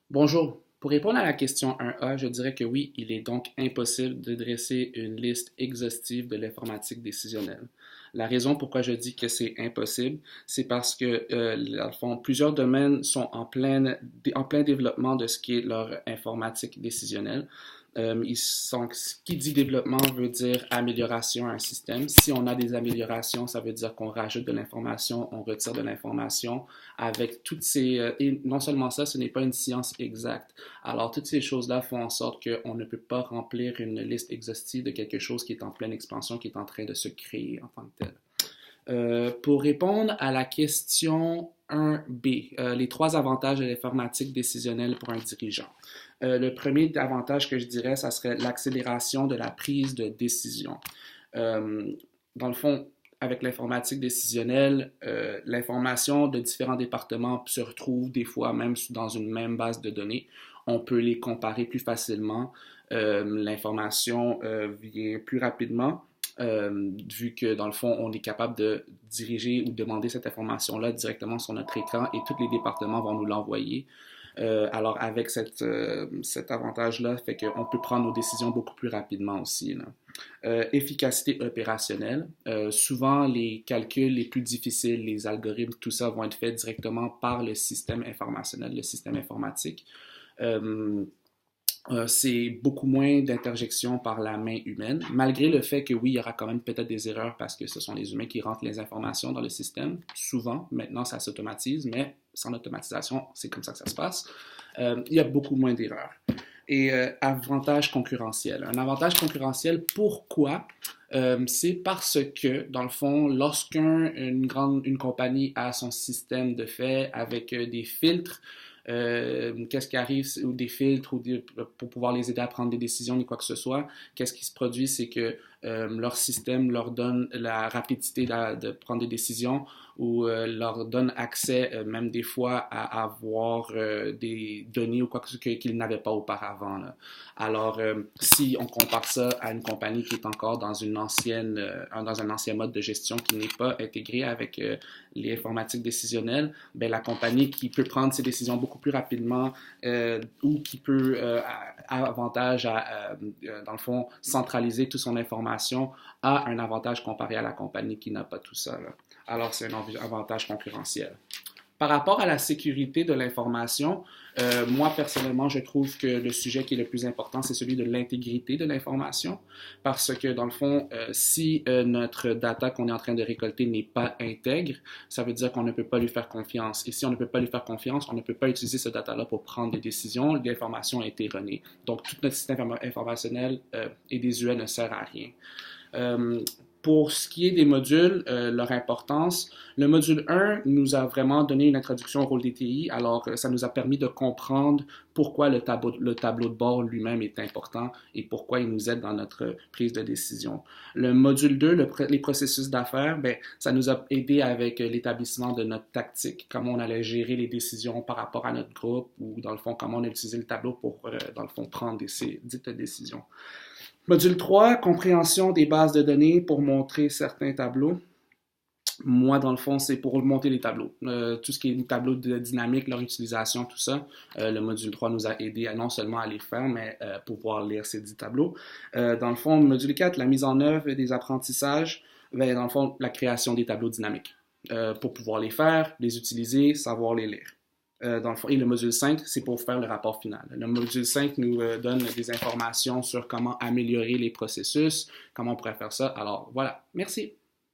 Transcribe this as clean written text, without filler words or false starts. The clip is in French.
Bonjour. Pour répondre à la question 1A, je dirais que oui, il est donc impossible de dresser une liste exhaustive de l'informatique décisionnelle. La raison pourquoi je dis que c'est impossible, c'est parce que, dans le fond, plusieurs domaines sont en plein développement de ce qui est leur informatique décisionnelle. Qui dit développement veut dire amélioration à un système. Si on a des améliorations, ça veut dire qu'on rajoute de l'information, on retire de l'information avec toutes ces... et non seulement ça, ce n'est pas une science exacte. Alors, toutes ces choses-là font en sorte qu'on ne peut pas remplir une liste exhaustive de quelque chose qui est en pleine expansion, qui est en train de se créer en tant que tel. Pour répondre à la question 1B, les trois avantages de l'informatique décisionnelle pour un dirigeant. Le premier avantage que je dirais, ça serait l'accélération de la prise de décision. Euh, Dans le fond, avec l'informatique décisionnelle, l'information de différents départements se retrouve des fois même dans une même base de données. On peut les comparer plus facilement. L'information vient plus rapidement vu que dans le fond, on est capable de diriger ou demander cette information-là directement sur notre écran et tous les départements vont nous l'envoyer. Alors avec cet avantage-là, fait qu'on peut prendre nos décisions beaucoup plus rapidement aussi, là. Efficacité opérationnelle. Souvent, les calculs les plus difficiles, les algorithmes, tout ça vont être faits directement par le système informationnel, le système informatique. Euh, c'est beaucoup moins d'interjections par la main humaine, malgré le fait que oui, il y aura quand même peut-être des erreurs parce que ce sont les humains qui rentrent les informations dans le système. Souvent, maintenant, ça s'automatise, mais sans automatisation, c'est comme ça que ça se passe. Il y a beaucoup moins d'erreurs. Et avantage concurrentiel. Un avantage concurrentiel, pourquoi? C'est parce que, dans le fond, une compagnie a son système de fait avec des filtres, qu'est-ce qui arrive, ou des filtres, pour pouvoir les aider à prendre des décisions, ni quoi que ce soit, qu'est-ce qui se produit, c'est que leur système leur donne la rapidité de prendre des décisions ou leur donne accès, même des fois, à avoir des données ou quoi que ce soit qu'ils n'avaient pas auparavant, là. Alors, si on compare ça à une compagnie qui est encore dans dans un ancien mode de gestion qui n'est pas intégré avec les informatiques décisionnelles, ben, la compagnie qui peut prendre ses décisions beaucoup plus rapidement ou qui peut avantage dans le fond, centraliser toute son information a un avantage comparé à la compagnie qui n'a pas tout ça, là. Alors, c'est un avantage concurrentiel. Par rapport à la sécurité de l'information, moi personnellement, je trouve que le sujet qui est le plus important, c'est celui de l'intégrité de l'information, parce que dans le fond, si notre data qu'on est en train de récolter n'est pas intègre, ça veut dire qu'on ne peut pas lui faire confiance. Et si on ne peut pas lui faire confiance, on ne peut pas utiliser ce data-là pour prendre des décisions. L'information est erronée. Donc, tout notre système informationnel et désuet ne sert à rien. Euh, pour ce qui est des modules, leur importance, le module 1 nous a vraiment donné une introduction au rôle des TI. Alors, ça nous a permis de comprendre pourquoi le tableau de bord lui-même est important et pourquoi il nous aide dans notre prise de décision. Le module 2, les processus d'affaires, ben, ça nous a aidé avec l'établissement de notre tactique, comment on allait gérer les décisions par rapport à notre groupe ou, dans le fond, comment on a utilisé le tableau pour, dans le fond, prendre ces dites décisions. Module 3, compréhension des bases de données pour montrer certains tableaux. Moi, dans le fond, c'est pour monter les tableaux. Tout ce qui est tableaux de dynamique, leur utilisation, tout ça. Le module 3 nous a aidé à non seulement à les faire, mais pouvoir lire ces 10 tableaux. Dans le fond, module 4, la mise en œuvre des apprentissages. Ben, dans le fond, la création des tableaux dynamiques. Pour pouvoir les faire, les utiliser, savoir les lire. Dans le fond, et le module 5, c'est pour faire le rapport final. Le module 5 nous donne des informations sur comment améliorer les processus, comment on pourrait faire ça. Alors, voilà. Merci.